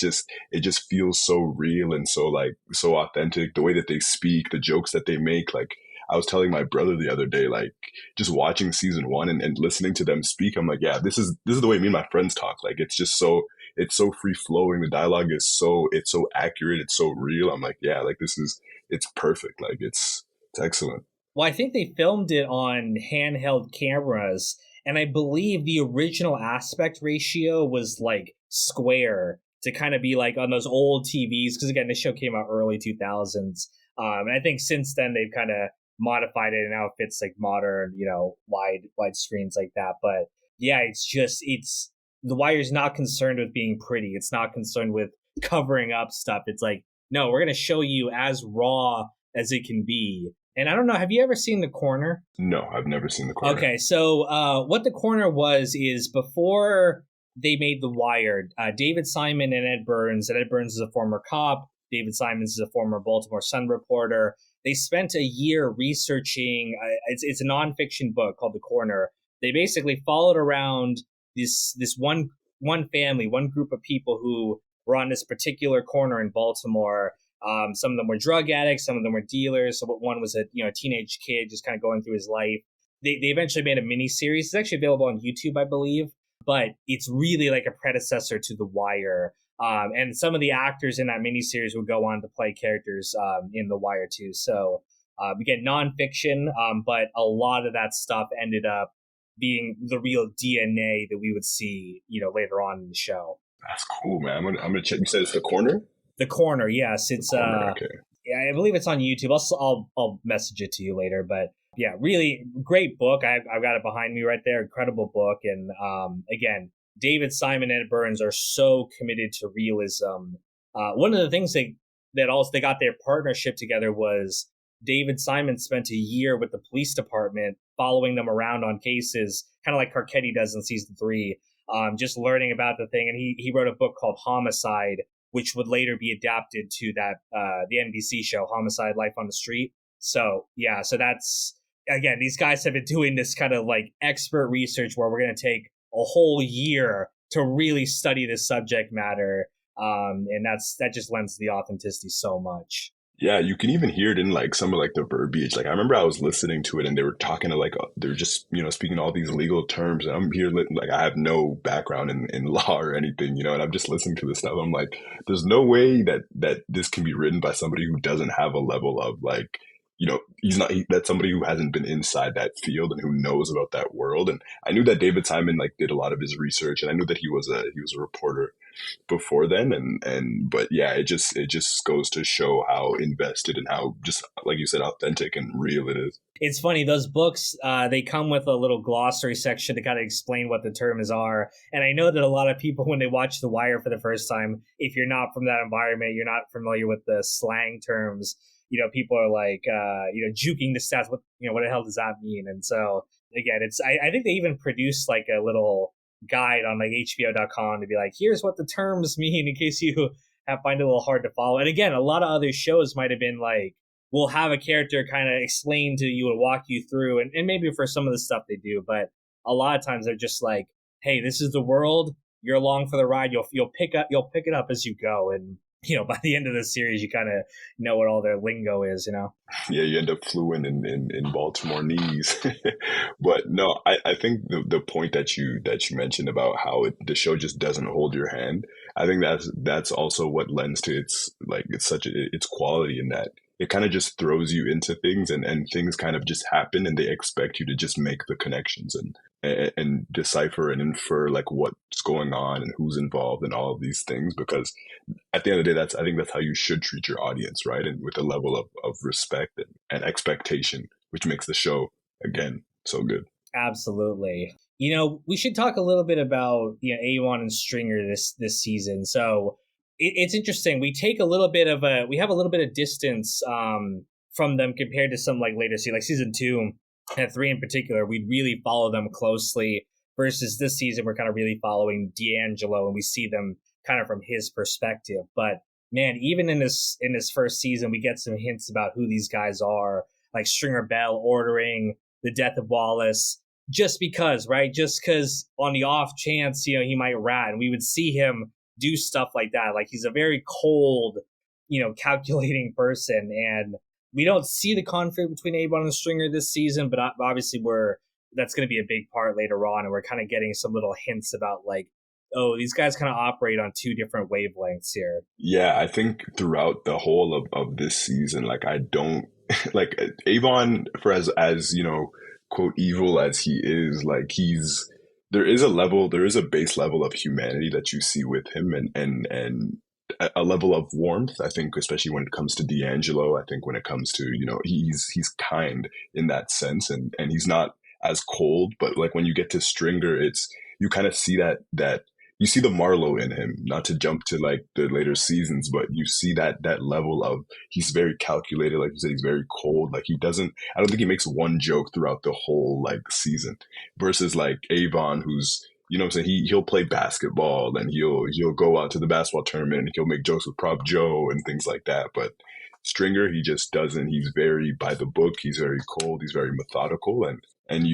just feels so real and so like so authentic. The way that they speak, the jokes that they make, like I was telling my brother the other day, like just watching season 1 and listening to them speak, I'm like, yeah, this is the way me and my friends talk. Like it's so free flowing. The dialogue is it's so accurate. It's so real. I'm like, yeah, like it's perfect. Like it's excellent. Well, I think they filmed it on handheld cameras, and I believe the original aspect ratio was like square to kind of be like on those old TVs. Because again, this show came out early 2000s, and I think since then they've kind of modified it, and now it fits like modern, wide screens like that. But yeah, it's The Wire's not concerned with being pretty. It's not concerned with covering up stuff. It's like, no, we're gonna show you as raw as it can be. And I don't know, have you ever seen The Corner? No, I've never seen The Corner. Okay, so what The Corner was is before they made The Wire, David Simon and Ed Burns is a former cop, David Simons is a former Baltimore Sun reporter. They spent a year researching, it's a nonfiction book called The Corner. They basically followed around this one family, one group of people who were on this particular corner in Baltimore. Some of them were drug addicts, some of them were dealers. So one was a teenage kid just kind of going through his life. They eventually made a mini series. It's actually available on YouTube, I believe, but it's really like a predecessor to The Wire. And some of the actors in that mini series would go on to play characters in The Wire too. So again, nonfiction, but a lot of that stuff ended up being the real DNA that we would see, later on in the show. That's cool, man. I'm gonna check. You said it's The Corner? The Corner, yes. It's okay. Yeah, I believe it's on YouTube. I'll message it to you later, but yeah, really great book. I've got it behind me right there. Incredible book, and again, David Simon and Ed Burns are so committed to realism. One of the things that also they got their partnership together was David Simon spent a year with the police department following them around on cases, kind of like Carcetti does in season 3, just learning about the thing. And he wrote a book called Homicide, which would later be adapted to that the NBC show Homicide: Life on the Street. So yeah, so that's again, these guys have been doing this kind of like expert research where we're going to take a whole year to really study this subject matter, and that just lends to the authenticity so much. Yeah, you can even hear it in like some of like the verbiage. Like I remember I was listening to it and they were talking to like they were just speaking all these legal terms, and I'm here like I have no background in law or anything, and I'm just listening to this stuff. I'm like, there's no way that this can be written by somebody who doesn't have a level of like that's somebody who hasn't been inside that field and who knows about that world. And I knew that David Simon like did a lot of his research, and I knew that he was a reporter before then, and but yeah, it just goes to show how invested and how, just like you said, authentic and real it is. It's funny, those books, they come with a little glossary section to kind of explain what the terms are. And I know that a lot of people, when they watch The Wire for the first time, if you're not from that environment, you're not familiar with the slang terms, people are like, juking the stats. What the hell does that mean? And so again, I think they even produced like a little guide on like HBO.com to be like, here's what the terms mean in case you find it a little hard to follow. And again, a lot of other shows might have been like, we'll have a character kind of explain to you and walk you through, and maybe for some of the stuff they do, but a lot of times they're just like, hey, this is the world, you're along for the ride, you'll pick it up as you go. And by the end of the series, you kind of know what all their lingo is, Yeah, you end up fluent in Baltimore knees. But no, I think the point that you mentioned about how the show just doesn't hold your hand, I think that's also what lends to its like it's such its quality in that it kind of just throws you into things and things kind of just happen and they expect you to just make the connections and decipher and infer like what's going on and who's involved and all of these things because at the end of the day, I think that's how you should treat your audience, right? And with a level of respect and expectation, which makes the show again so good. Absolutely. We should talk a little bit about Avon and Stringer this season. So it's interesting. We have a little bit of distance from them compared to some like later season, like season 2 and 3 in particular. We really follow them closely versus this season. We're kind of really following D'Angelo, and we see them kind of from his perspective. But man, even in this first season, we get some hints about who these guys are, like Stringer Bell ordering the death of Wallace just because, right? Just because on the off chance, he might rat, and we would see him do stuff like that. Like he's a very cold, calculating person, and we don't see the conflict between Avon and Stringer this season, but obviously that's going to be a big part later on, and we're kind of getting some little hints about like, oh, these guys kind of operate on two different wavelengths here. Yeah, I think throughout the whole of this season, like I don't like Avon for as quote evil as he is, like there is a base level of humanity that you see with him and a level of warmth. I think, especially when it comes to D'Angelo, I think when it comes to he's kind in that sense, and he's not as cold. But like when you get to Stringer, it's you kind of see that you see the Marlowe in him. Not to jump to like the later seasons, but you see that level of he's very calculated. Like you said, he's very cold. Like he doesn't. I don't think he makes one joke throughout the whole like season. Versus like Avon, who's what I'm saying, he'll play basketball and he'll go out to the basketball tournament and he'll make jokes with Prop Joe and things like that. But Stringer, he just doesn't. He's very by the book. He's very cold. He's very methodical, and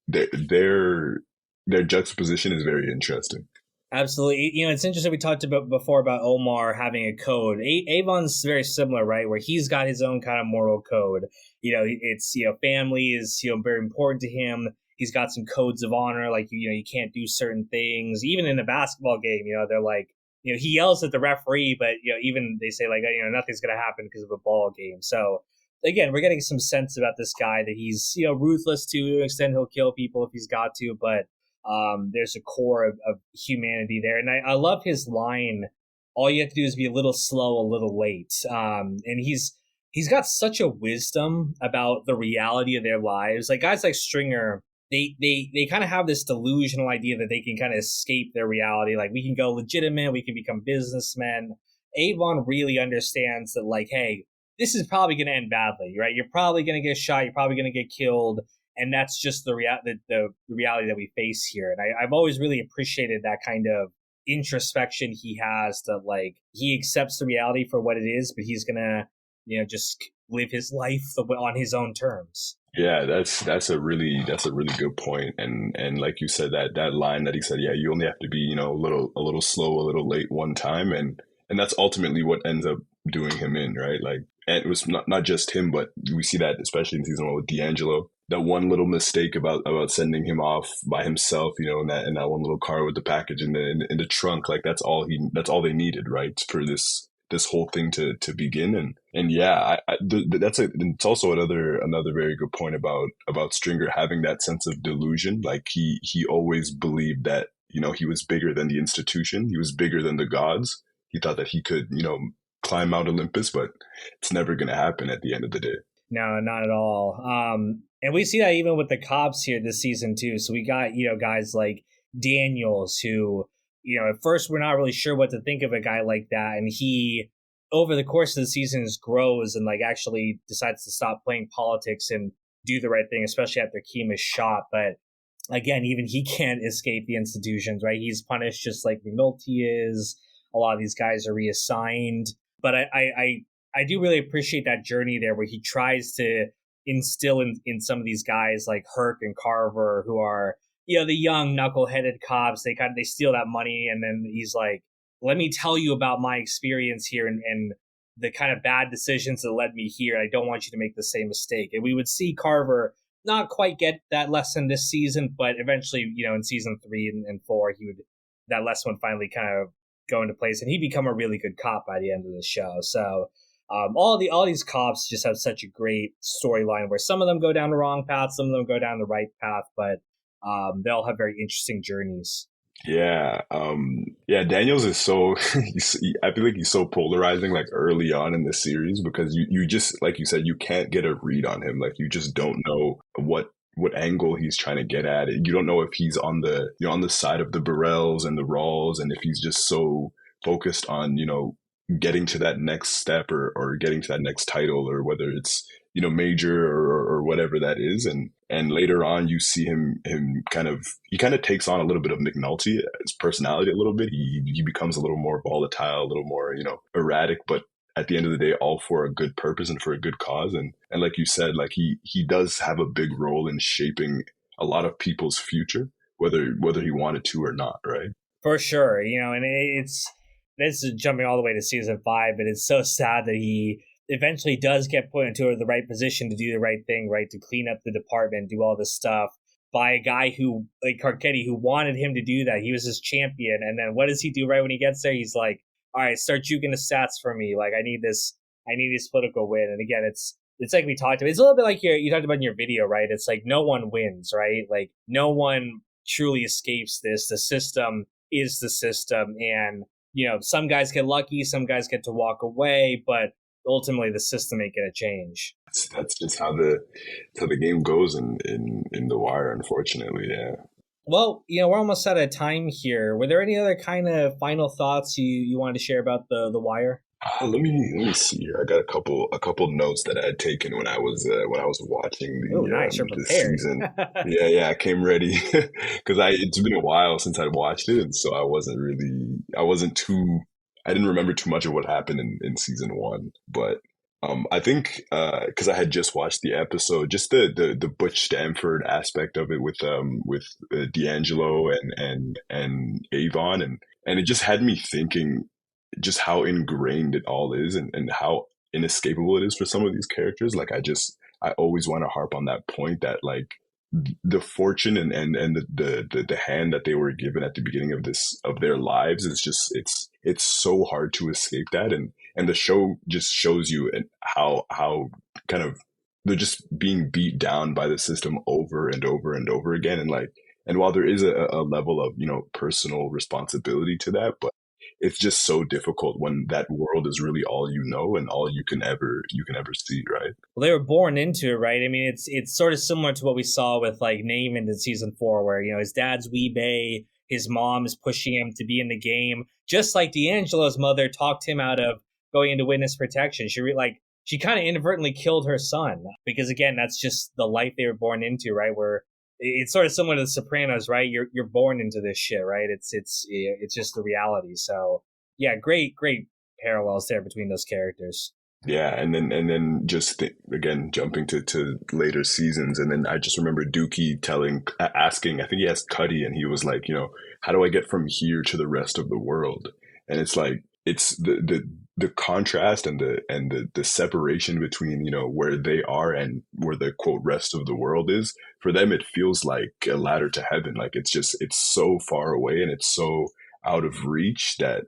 their juxtaposition is very interesting. Absolutely. It's interesting. We talked about before about Omar having a code. Avon's very similar, right? Where he's got his own kind of moral code. It's, family is, very important to him. He's got some codes of honor, like, you can't do certain things. Even in a basketball game, they're like, he yells at the referee, but, even they say like, nothing's going to happen because of a ball game. So again, we're getting some sense about this guy that he's, ruthless to an extent. He'll kill people if he's got to, but there's a core of humanity there. And I love his line, all you have to do is be a little slow, a little late. And he's got such a wisdom about the reality of their lives. Like guys like Stringer, they kind of have this delusional idea that they can kind of escape their reality. Like we can go legitimate, we can become businessmen. Avon really understands that like, hey, this is probably going to end badly, right? You're probably going to get shot. You're probably going to get killed. And that's just the reality that we face here. And I've always really appreciated that kind of introspection he has, that like he accepts the reality for what it is, but he's gonna just live his life on his own terms. Yeah, that's a really good point. And like you said, that line that he said, yeah, you only have to be a little slow, a little late one time, and that's ultimately what ends up doing him in, right? Like, and it was not just him, but we see that especially in season 1 with D'Angelo. That one little mistake about sending him off by himself, in that one little car with the package in the trunk, like that's all they needed, right, for this whole thing to begin. And yeah, it's also another very good point about Stringer having that sense of delusion. Like he always believed that he was bigger than the institution, he was bigger than the gods. He thought that he could climb Mount Olympus, but it's never going to happen at the end of the day. No, not at all. And we see that even with the cops here this season too. So we got, guys like Daniels who, at first we're not really sure what to think of a guy like that. And he, over the course of the seasons, grows and like actually decides to stop playing politics and do the right thing, especially after Keem is shot. But again, even he can't escape the institutions, right? He's punished just like McNulty is. A lot of these guys are reassigned. But I do really appreciate that journey there where he tries to instill in some of these guys like Herc and Carver, who are, the young knuckleheaded cops. They steal that money. And then he's like, let me tell you about my experience here and the kind of bad decisions that led me here. I don't want you to make the same mistake. And we would see Carver not quite get that lesson this season, but eventually, in season 3 and 4, that lesson would finally kind of go into place, and he'd become a really good cop by the end of the show. So all these cops just have such a great storyline where some of them go down the wrong path, some of them go down the right path, but they all have very interesting journeys. Yeah, yeah. Daniels is so. I feel like he's so polarizing, like early on in the series, because you just like you said, you can't get a read on him. Like you just don't know what angle he's trying to get at. You don't know if he's on the on the side of the Burrells and the Rawls, and if he's just so focused on getting to that next step or getting to that next title, or whether it's major or whatever that is. And later on you see him kind of takes on a little bit of McNulty, his personality a little bit. He becomes a little more volatile, a little more erratic, but at the end of the day all for a good purpose and for a good cause. And like you said, like he does have a big role in shaping a lot of people's future, whether he wanted to or not, right? For sure, and it's this is jumping all the way to season 5, but it's so sad that he eventually does get put into the right position to do the right thing, right, to clean up the department, do all this stuff by a guy who, like Carcetti, who wanted him to do that. He was his champion, and then what does he do right when he gets there? He's like, all right, start juking the stats for me. Like, I need this political win. And again, it's like we talked about. It's a little bit like you talked about in your video, right? It's like no one wins, right? Like no one truly escapes this. The system is the system, and some guys get lucky, some guys get to walk away, but ultimately the system ain't gonna change. That's just how the game goes in The Wire, unfortunately. Yeah. Well, we're almost out of time here. Were there any other kind of final thoughts you wanted to share about the Wire? Let me see here. I got a couple notes that I had taken when I was watching Oh, nice, you're the prepared. season. Yeah, I came ready because I it's been a while since I watched it, and so I wasn't too I didn't remember too much of what happened in season 1. But I think because I had just watched the episode, just the Butch Stamford aspect of it with D'Angelo and Avon, and it just had me thinking just how ingrained it all is, and how inescapable it is for some of these characters. Like I always want to harp on that point that like the fortune and the hand that they were given at the beginning of their lives is just it's so hard to escape that. And the show just shows you and how kind of they're just being beat down by the system over and over and over again. And while there is a level of personal responsibility to that, but it's just so difficult when that world is really all you know and all you can ever see, right? Well, they were born into it, right? I mean, it's sort of similar to what we saw with like Naaman in season 4, where his dad's Weebay, his mom is pushing him to be in the game, just like D'Angelo's mother talked him out of going into witness protection. She kind of inadvertently killed her son because again, that's just the life they were born into, right? Where it's sort of similar to The Sopranos, right? You're born into this shit, right? It's just the reality. So yeah, great parallels there between those characters. Yeah, and then again jumping to later seasons, and then I just remember Dookie asking, I think he asked Cuddy, and he was like, how do I get from here to the rest of the world? And it's like it's the contrast and the separation between where they are and where the quote rest of the world is. For them it feels like a ladder to heaven. Like it's so far away and it's so out of reach that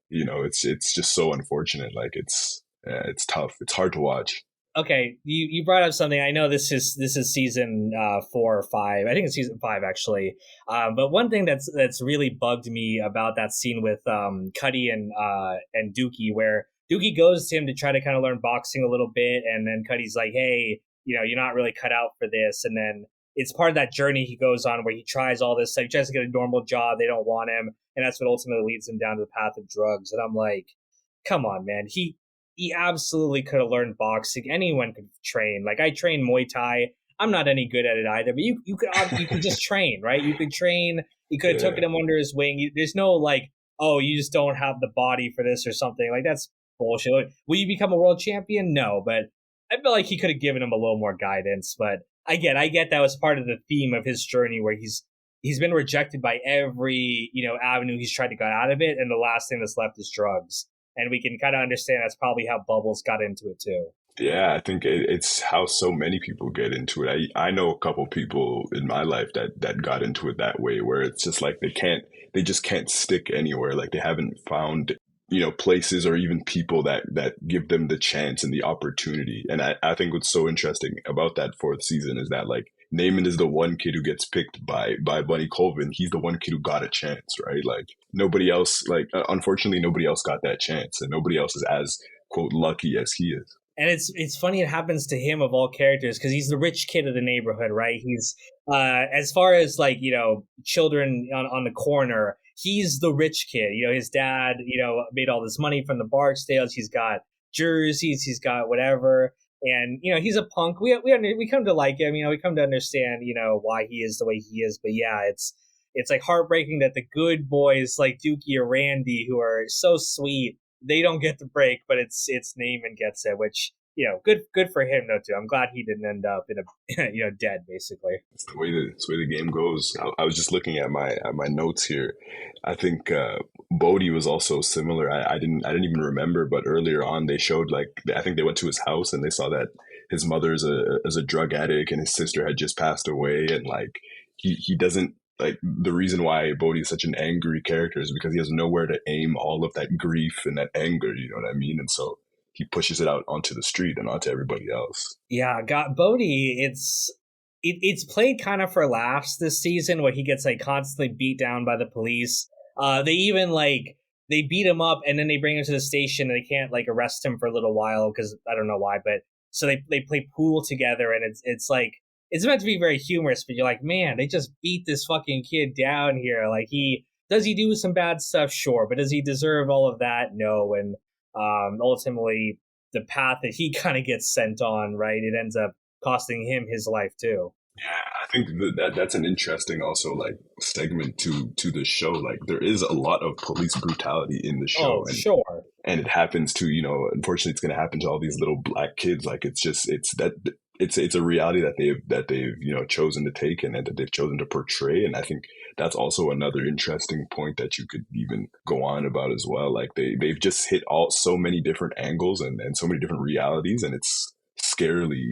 it's just so unfortunate. Like it's tough. It's hard to watch. Okay, you brought up something. I know this is season 4 or 5. I think it's season 5 actually. But one thing that's really bugged me about that scene with Cuddy and Dookie, where Dookie goes to him to try to kind of learn boxing a little bit, and then Cuddy's like, "Hey, you're not really cut out for this." And then it's part of that journey he goes on where he tries all this, like he tries to get a normal job. They don't want him, and that's what ultimately leads him down to the path of drugs. And I'm like, come on, man. He absolutely could have learned boxing. Anyone could train. Like I train Muay Thai. I'm not any good at it either, but you could just train, right? You could train. You could have Yeah. taken him under his wing. There's no like, oh, you just don't have the body for this or something. Like that's bullshit. Like, will you become a world champion? No, but I feel like he could have given him a little more guidance. But I get that was part of the theme of his journey, where he's been rejected by every, avenue he's tried to get out of it, and the last thing that's left is drugs. And we can kind of understand that's probably how Bubbles got into it too. Yeah, I think it's how so many people get into it. I know a couple people in my life that got into it that way, where it's just like they just can't stick anywhere. Like they haven't found, places or even people that give them the chance and the opportunity. And I think what's so interesting about that fourth season is that like Naaman is the one kid who gets picked by Bunny Colvin. He's the one kid who got a chance, right? Like nobody else, like unfortunately nobody else got that chance, and nobody else is as quote lucky as he is. And it's funny it happens to him of all characters because he's the rich kid of the neighborhood, right? He's as far as like children on the corner, he's the rich kid. His dad made all this money from the Barksdales. He's got jerseys, he's got whatever, and he's a punk. We come to like him. We come to understand why he is the way he is. But yeah, it's like heartbreaking that the good boys like Dookie or Randy, who are so sweet, they don't get the break, but it's Naaman gets it, which good for him though too. I'm glad he didn't end up in a dead basically. It's the way the game goes. I was just looking at my notes here. I think Bodhi was also similar. I didn't even remember, but earlier on they showed like I think they went to his house and they saw that his mother is a drug addict and his sister had just passed away, and like he doesn't like the reason why Bodhi is such an angry character is because he has nowhere to aim all of that grief and that anger, you know what I mean? And so he pushes it out onto the street and onto everybody else. Yeah, got Bodhi. It's played kind of for laughs this season, where he gets like constantly beat down by the police. They even like they beat him up and then they bring him to the station and they can't like arrest him for a little while because I don't know why, but so they play pool together, and it's like it's meant to be very humorous, but you're like, man, they just beat this fucking kid down here. Like he do some bad stuff, sure, but does he deserve all of that? No. And ultimately the path that he kind of gets sent on, right, it ends up costing him his life too. Yeah, I think that's an interesting also like segment to the show. Like there is a lot of police brutality in the show, Oh, sure. and it happens to unfortunately it's going to happen to all these little black kids. Like it's a reality that they've chosen to take and that they've chosen to portray. And I think that's also another interesting point that you could even go on about as well. Like they've just hit all so many different angles and so many different realities, and it's scarily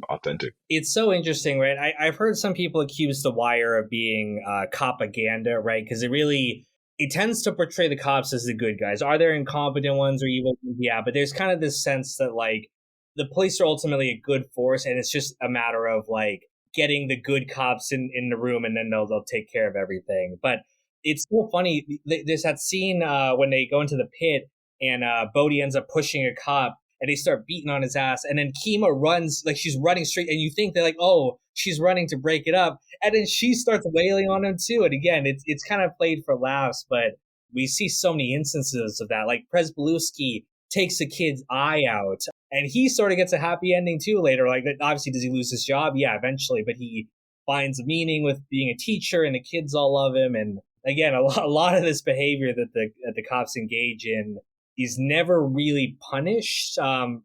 authentic. It's so interesting, right? I've heard some people accuse The Wire of being propaganda, right? Because it tends to portray the cops as the good guys. Are there incompetent ones or evil? Yeah, but there's kind of this sense that like the police are ultimately a good force, and it's just a matter of like getting the good cops in the room, and then they'll take care of everything. But it's so funny. There's that scene when they go into the pit, and Bodhi ends up pushing a cop, and they start beating on his ass, and then Kima runs like she's running straight, and you think they're like, oh, she's running to break it up, and then she starts wailing on him too. And again, it's kind of played for laughs, but we see so many instances of that. Like Presbeluski takes a kid's eye out, and he sort of gets a happy ending too later. Like, obviously, does he lose his job? Yeah, eventually, but he finds a meaning with being a teacher, and the kids all love him. And again, a lot of this behavior that the cops engage in is never really punished. Are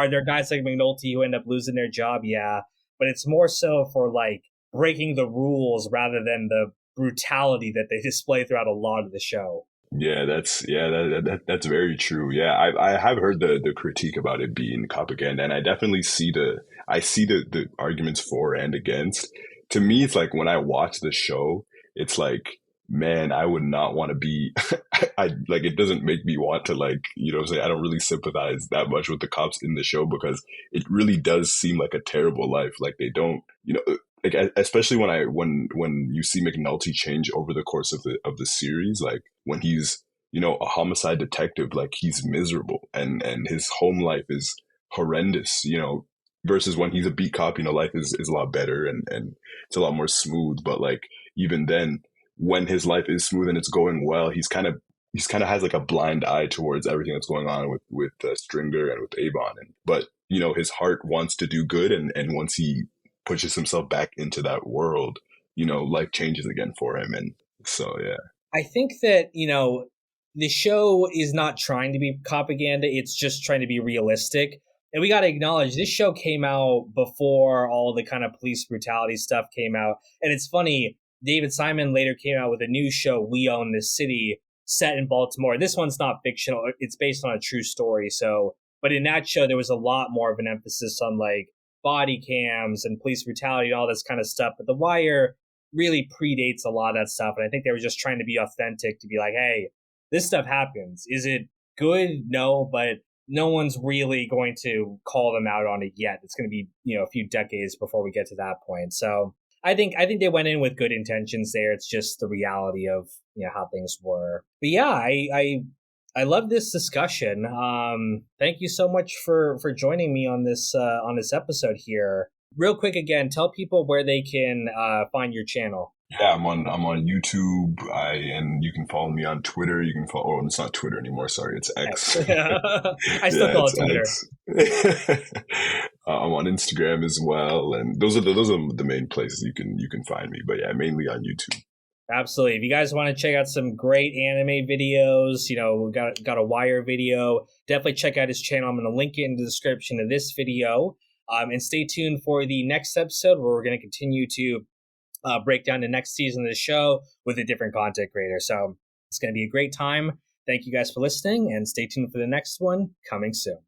there guys like McNulty who end up losing their job? Yeah, but it's more so for like breaking the rules rather than the brutality that they display throughout a lot of the show. Yeah, that's very true. Yeah, I have heard the critique about it being propaganda, and I definitely see the arguments for and against. To me, it's like when I watch the show, it's like, man, I would not want to be. I like it doesn't make me want to like say I don't really sympathize that much with the cops in the show because it really does seem like a terrible life. Like they don't like especially when you see McNulty change over the course of the series, like when he's a homicide detective, like he's miserable and his home life is horrendous, versus when he's a beat cop, life is a lot better and it's a lot more smooth. But like even then, when his life is smooth and it's going well, he's kind of has like a blind eye towards everything that's going on with Stringer and with Avon, but his heart wants to do good, and once he pushes himself back into that world, life changes again for him. And so, yeah. I think that, the show is not trying to be propaganda. It's just trying to be realistic. And we got to acknowledge this show came out before all the kind of police brutality stuff came out. And it's funny, David Simon later came out with a new show, We Own This City, set in Baltimore. This one's not fictional; it's based on a true story. So, but in that show, there was a lot more of an emphasis on like body cams and police brutality and all this kind of stuff. But The Wire really predates a lot of that stuff, and I think they were just trying to be authentic, to be like, hey, this stuff happens. Is it good? No, but no one's really going to call them out on it yet. It's going to be, a few decades before we get to that point. So I think they went in with good intentions there. It's just the reality of how things were. But yeah, I love this discussion. Thank you so much for joining me on this episode here. Real quick again, tell people where they can find your channel. Yeah, I'm on YouTube. And you can follow me on Twitter. You can follow. Oh, it's not Twitter anymore. Sorry, it's X. I still Yeah, call it's it Twitter. X. I'm on Instagram as well, and those are the main places you can find me. But yeah, mainly on YouTube. Absolutely. If you guys want to check out some great anime videos, we got a Wire video. Definitely check out his channel. I'm going to link it in the description of this video. And stay tuned for the next episode where we're going to continue to break down the next season of the show with a different content creator. So it's going to be a great time. Thank you guys for listening, and stay tuned for the next one coming soon.